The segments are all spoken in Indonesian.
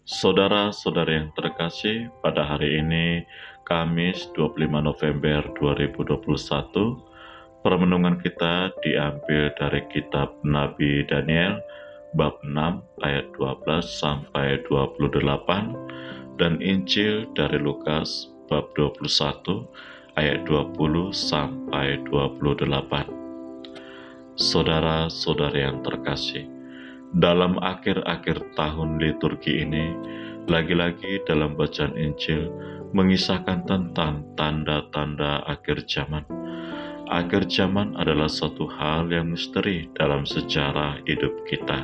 Saudara-saudari yang terkasih, pada hari ini, Kamis 25 November 2021, permenungan kita diambil dari kitab Nabi Daniel, bab 6 ayat 12 sampai 28, dan Injil dari Lukas, bab 21 ayat 20 sampai 28. Saudara-saudari yang terkasih, dalam akhir-akhir tahun liturgi ini, lagi-lagi dalam bacaan Injil mengisahkan tentang tanda-tanda akhir zaman. Akhir zaman adalah suatu hal yang misteri dalam sejarah hidup kita.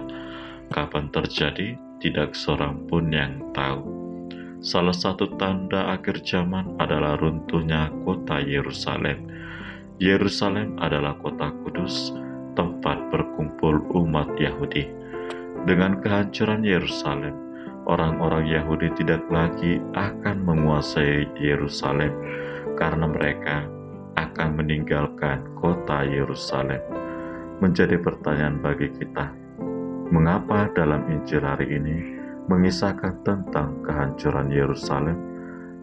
Kapan terjadi, tidak seorang pun yang tahu. Salah satu tanda akhir zaman adalah runtuhnya kota Yerusalem. Yerusalem adalah kota kudus, tempat berkumpul umat Yahudi. Dengan kehancuran Yerusalem, orang-orang Yahudi tidak lagi akan menguasai Yerusalem karena mereka akan meninggalkan kota Yerusalem. Menjadi pertanyaan bagi kita, mengapa dalam Injil hari ini mengisahkan tentang kehancuran Yerusalem?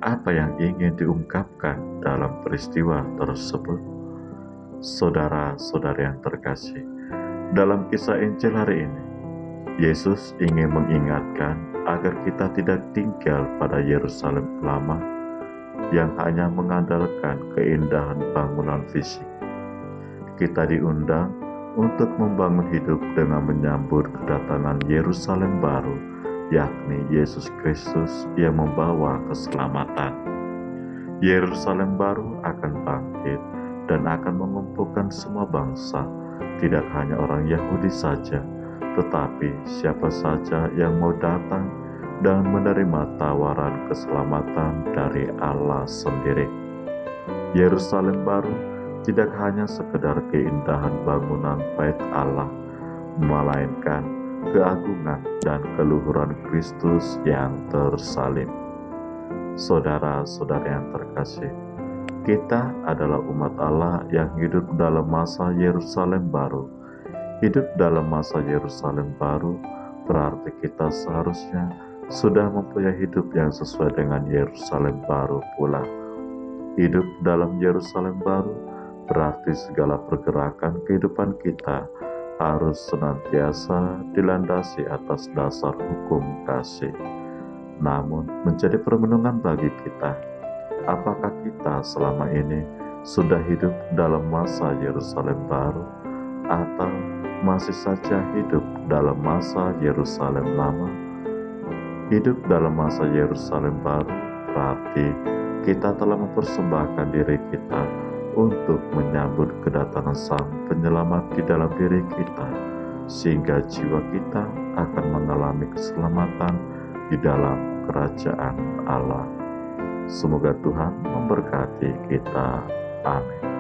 Apa yang ingin diungkapkan dalam peristiwa tersebut? Saudara-saudari yang terkasih, dalam kisah Injil hari ini, Yesus ingin mengingatkan agar kita tidak tinggal pada Yerusalem lama yang hanya mengandalkan keindahan bangunan fisik. Kita diundang untuk membangun hidup dengan menyambut kedatangan Yerusalem baru, yakni Yesus Kristus yang membawa keselamatan. Yerusalem baru akan bangkit dan akan mengumpulkan semua bangsa, tidak hanya orang Yahudi saja, tetapi siapa saja yang mau datang dan menerima tawaran keselamatan dari Allah sendiri. Yerusalem baru tidak hanya sekedar keindahan bangunan bait Allah, melainkan keagungan dan keluhuran Kristus yang tersalib. Saudara-saudari yang terkasih, kita adalah umat Allah yang hidup dalam masa Yerusalem baru. Hidup dalam masa Yerusalem baru berarti kita seharusnya sudah mempunyai hidup yang sesuai dengan Yerusalem baru pula. Hidup dalam Yerusalem baru berarti segala pergerakan kehidupan kita harus senantiasa dilandasi atas dasar hukum kasih. Namun, menjadi permenungan bagi kita, apakah kita selama ini sudah hidup dalam masa Yerusalem baru, atau masih saja hidup dalam masa Yerusalem lama? Hidup dalam masa Yerusalem baru berarti kita telah mempersembahkan diri kita untuk menyambut kedatangan Sang Penyelamat di dalam diri kita, sehingga jiwa kita akan mengalami keselamatan di dalam kerajaan Allah. Semoga Tuhan memberkati kita. Amin.